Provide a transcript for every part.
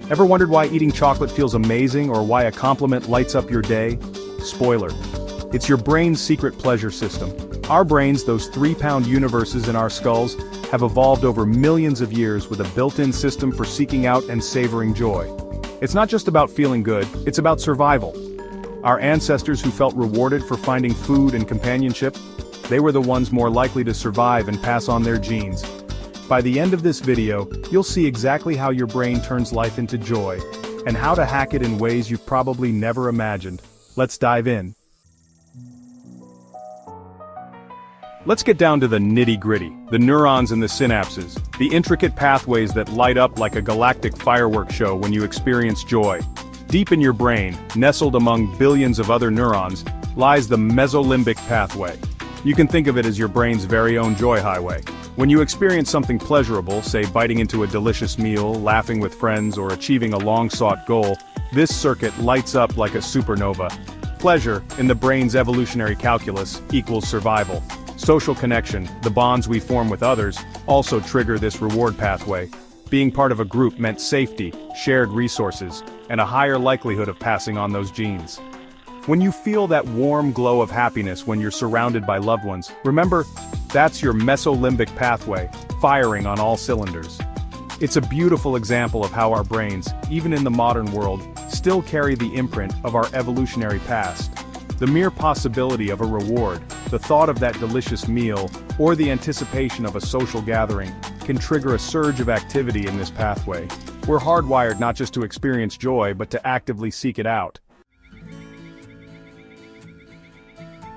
Ever wondered why eating chocolate feels amazing or why a compliment lights up your day? Spoiler. It's your brain's secret pleasure system. Our brains, those 3-pound universes in our skulls, have evolved over millions of years with a built-in system for seeking out and savoring joy. It's not just about feeling good, it's about survival. Our ancestors who felt rewarded for finding food and companionship, they were the ones more likely to survive and pass on their genes. By the end of this video, you'll see exactly how your brain turns life into joy, and how to hack it in ways you've probably never imagined. Let's dive in. Let's get down to the nitty-gritty, the neurons and the synapses, the intricate pathways that light up like a galactic fireworks show when you experience joy. Deep in your brain, nestled among billions of other neurons, lies the mesolimbic pathway. You can think of it as your brain's very own joy highway. When you experience something pleasurable, say biting into a delicious meal, laughing with friends, or achieving a long-sought goal, this circuit lights up like a supernova. Pleasure, in the brain's evolutionary calculus, equals survival. Social connection, the bonds we form with others, also trigger this reward pathway. Being part of a group meant safety, shared resources, and a higher likelihood of passing on those genes. When you feel that warm glow of happiness when you're surrounded by loved ones, remember, that's your mesolimbic pathway, firing on all cylinders. It's a beautiful example of how our brains, even in the modern world, still carry the imprint of our evolutionary past. The mere possibility of a reward, the thought of that delicious meal, or the anticipation of a social gathering, can trigger a surge of activity in this pathway. We're hardwired not just to experience joy, but to actively seek it out.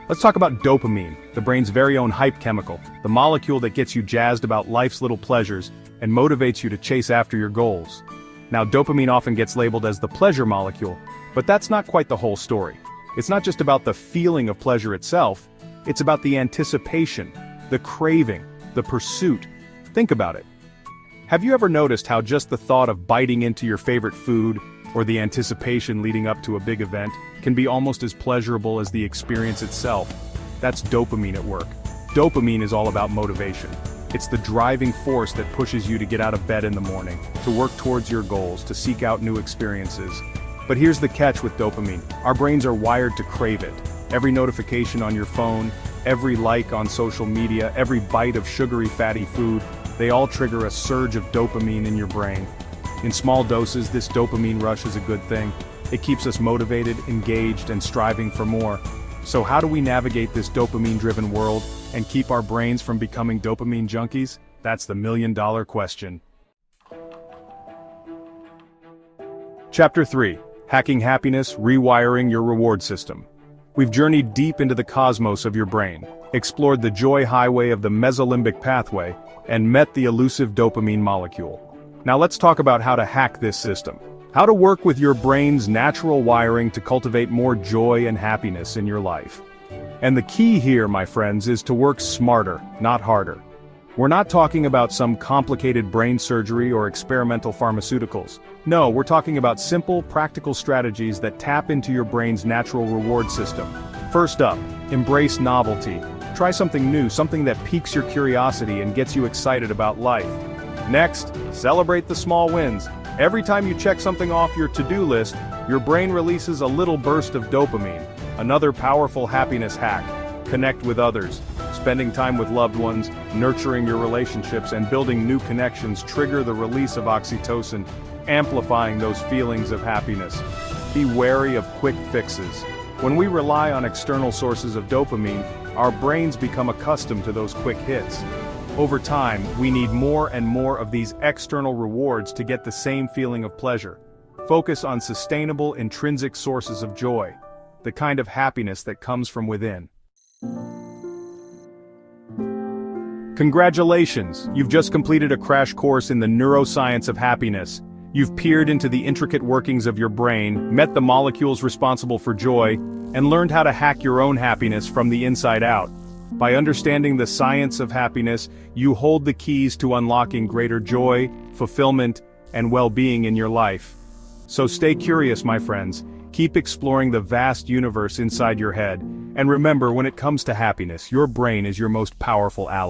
Let's talk about dopamine, the brain's very own hype chemical, the molecule that gets you jazzed about life's little pleasures and motivates you to chase after your goals. Now, dopamine often gets labeled as the pleasure molecule, but that's not quite the whole story. It's not just about the feeling of pleasure itself, it's about the anticipation, the craving, the pursuit. Think about it. Have you ever noticed how just the thought of biting into your favorite food, or the anticipation leading up to a big event, can be almost as pleasurable as the experience itself? That's dopamine at work. Dopamine is all about motivation. It's the driving force that pushes you to get out of bed in the morning, to work towards your goals, to seek out new experiences. But here's the catch with dopamine. Our brains are wired to crave it. Every notification on your phone, every like on social media, every bite of sugary fatty food, they all trigger a surge of dopamine in your brain. In small doses, this dopamine rush is a good thing. It keeps us motivated, engaged, and striving for more. So how do we navigate this dopamine-driven world and keep our brains from becoming dopamine junkies? That's the million-dollar question. Chapter 3. Hacking Happiness, Rewiring Your Reward System. We've journeyed deep into the cosmos of your brain, explored the joy highway of the mesolimbic pathway, and met the elusive dopamine molecule. Now let's talk about how to hack this system. How to work with your brain's natural wiring to cultivate more joy and happiness in your life. And the key here, my friends, is to work smarter, not harder. We're not talking about some complicated brain surgery or experimental pharmaceuticals. No, we're talking about simple, practical strategies that tap into your brain's natural reward system. First up, embrace novelty. Try something new, something that piques your curiosity and gets you excited about life. Next, celebrate the small wins. Every time you check something off your to-do list, your brain releases a little burst of dopamine. Another powerful happiness hack. Connect with others. Spending time with loved ones, nurturing your relationships, and building new connections trigger the release of oxytocin, amplifying those feelings of happiness. Be wary of quick fixes. When we rely on external sources of dopamine, our brains become accustomed to those quick hits. Over time, we need more and more of these external rewards to get the same feeling of pleasure. Focus on sustainable, intrinsic sources of joy, the kind of happiness that comes from within. Congratulations! You've just completed a crash course in the neuroscience of happiness. You've peered into the intricate workings of your brain, met the molecules responsible for joy, and learned how to hack your own happiness from the inside out. By understanding the science of happiness, you hold the keys to unlocking greater joy, fulfillment, and well-being in your life. So stay curious, my friends. Keep exploring the vast universe inside your head. And remember, when it comes to happiness, your brain is your most powerful ally.